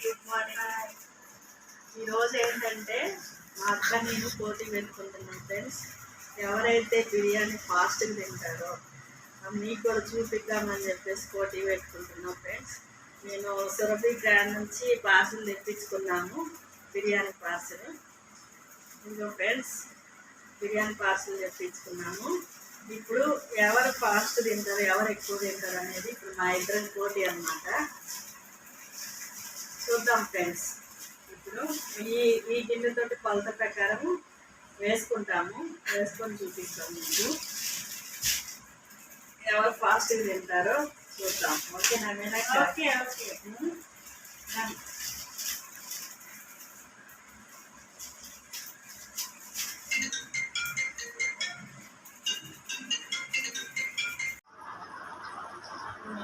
Good morning. ఈరోజు ఏంటంటే మా అక్క నేను పోటీ పెట్టుకుంటున్నాం ఫ్రెండ్స్. ఎవరైతే బిర్యానీ ఫాస్ట్గా తింటారో మీకు కూడా చూపిద్దామని చెప్పేసి పోటీ పెట్టుకుంటున్నాం ఫ్రెండ్స్. నేను సురభి బ్రాండ్ నుంచి పార్సల్ తెప్పించుకున్నాను, బిర్యానీ పార్సల్. ఇంకో ఫ్రెండ్స్, బిర్యానీ పార్సల్ తెప్పించుకున్నాము. ఇప్పుడు ఎవరు ఫాస్ట్ తింటారు, ఎవరు ఎక్కువ తింటారు అనేది ఇప్పుడు మా ఇద్దరి పోటీ అన్నమాట. చూద్దాం ఫ్రెండ్స్. ఇప్పుడు ఈ గిన్నెతోటి కొలత ప్రకారం వేసుకుంటాము, వేసుకొని చూపిస్తాము మీకు ఎవరు ఫాస్ట్గా తింటారో చూద్దాం. ఓకేనా మీనాక్షి? Okay okay.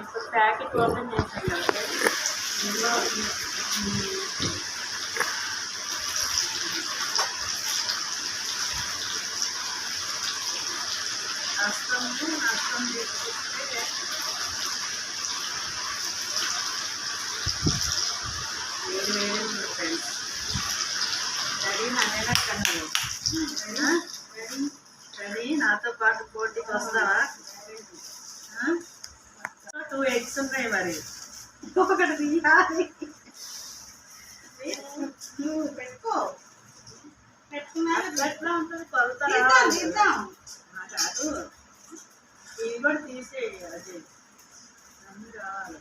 ఇప్పుడు ప్యాకెట్ ఓపెన్ చేసాను కదా, ఇందులో నష్టం తీసుకుంటే వేడి ఫ్రెండ్స్. రెడీ నానేనా కన్నాను. రెడీ నాతో పాటు పోటీకి వస్తావా? 2 eggs ఉన్నాయి, మరి ఒకటి తీయాలి. పెట్టుకో, పెట్టుకున్నాక ఎట్లా ఉంటుంది కొలుతారా? కాదు, ఇవి కూడా తీసేయాలి. అది అన్నీ రావాలి.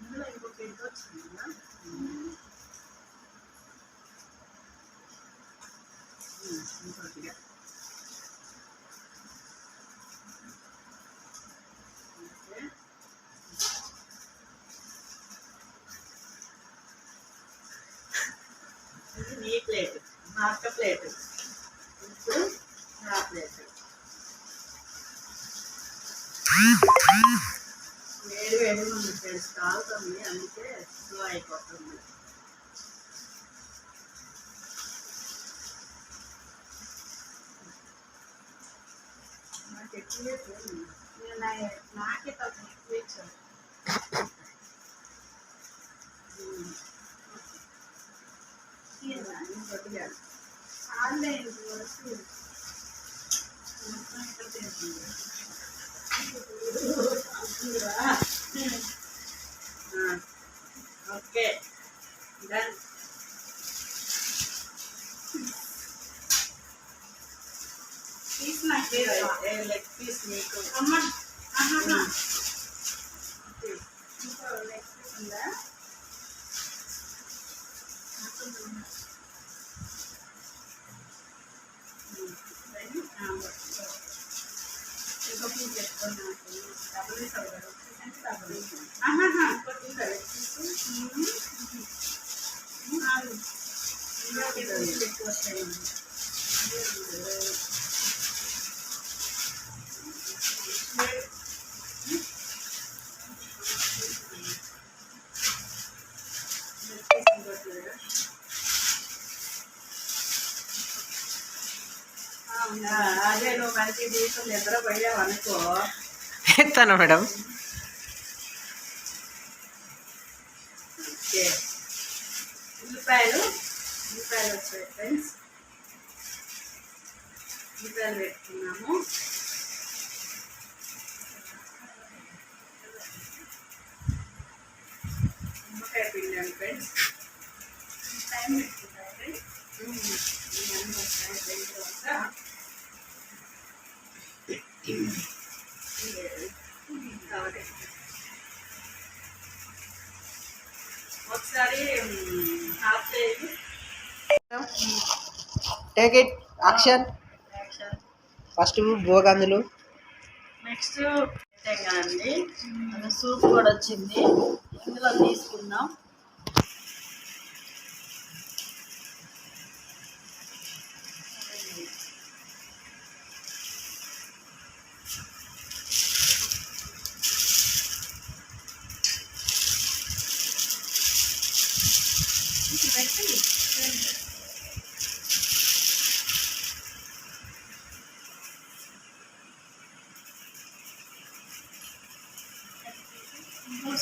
ఇందులో ఇంకొక ఎగ్ వచ్చింది కదా, ఇంకోటిగా. ఇది నీ ప్లేట్, మా అక్క ప్లేట్, ఇప్పుడు నా ప్లేట్. వేడి వేడిగా ఉంది ఫ్రెండ్స్, కాలుతుంది, అందుకే స్లో అయిపోతుంది. నాకు ఎక్కువ నాకే తక్కువ ఎక్కువ ఇచ్చాను. కొద్దిగా ఆన్లైన్ వరకు ఓకే డన్. లెగ్ పీస్ నీకు. ఇంకో లెగ్ పీస్ ఉందా? ఇంకో పీస్ పెట్టుకున్నాను. డబుల్ ఇస్తావు కదా, డబుల్ ఇంకోటి ఎక్కువ వస్తాయి. అదే నువ్వు మంచి తీసుకుని నిద్రపోయావు అనుకో, ఎత్తాను మేడం. ఓకే, ఉల్లిపాయలు వచ్చాయి ఫ్రెండ్స్. ఉల్లిపాయలు పెట్టుకున్నాము. నిమ్మకాయ పిండాను ఫ్రెండ్స్. టైం పెట్టుకుంటాను ఫ్రెండ్స్. ఒకసారి హాఫ్ చేయండి. Take it action. ఫస్ట్ భోగాందులు, నెక్స్ట్ అండి సూప్ కూడా వచ్చింది, ఇందులో తీసుకుందాం.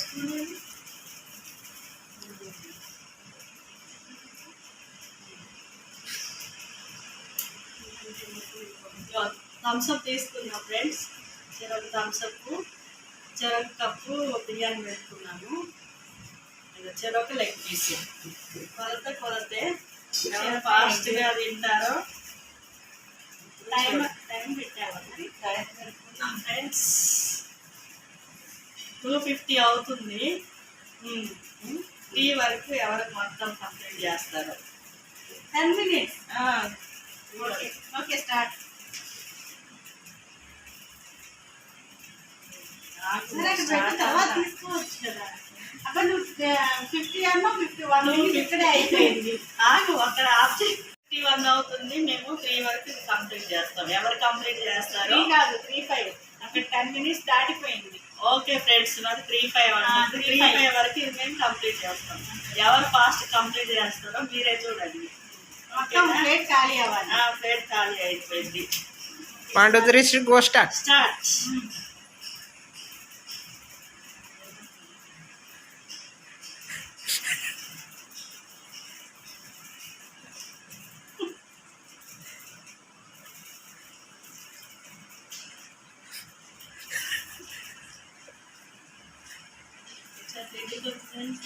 స్కూల్ థమ్స్అప్ తీసుకున్నా ఫ్రెండ్స్. చెరొక థమ్స్అప్, చెరొక కప్పు బిర్యానీ పెట్టుకున్నాము. చెరొక లెగ్ పీస్. కొలతే ఫాస్ట్గా తింటారో. టైం పెట్టామండి. టైం పెట్టుకున్నాం ఫ్రెండ్స్. 2:50 అవుతుంది. 3 వరకు ఎవరు మొత్తం కంప్లీట్ చేస్తారు. 10 minutes. Okay okay start. తీసుకోవచ్చు కదా. అక్కడ నువ్వు 50 అన్నా 51 ఇక్కడే అయిపోయింది. అక్కడ ఆప్షన్ 51 అవుతుంది. మేము 3 వరకు కంప్లీట్ చేస్తాం. ఎవరు కంప్లీట్ చేస్తారు? 3 కాదు 3:05. అక్కడ 10 minutes దాటిపోయింది. ఓకే ఫ్రెండ్స్, మరి 3:05 అంటే 3:05 వరకు ఇది మేము కంప్లీట్ చేస్తాం. ఎవరు ఫాస్ట్ కంప్లీట్ చేస్తారో మీరే చూడండి. ప్లేట్ ఖాళీ అవ్వాలి. ప్లేట్ ఖాళీ అయిపోయింది. 1 2 3 గో స్టార్ట్. Friends.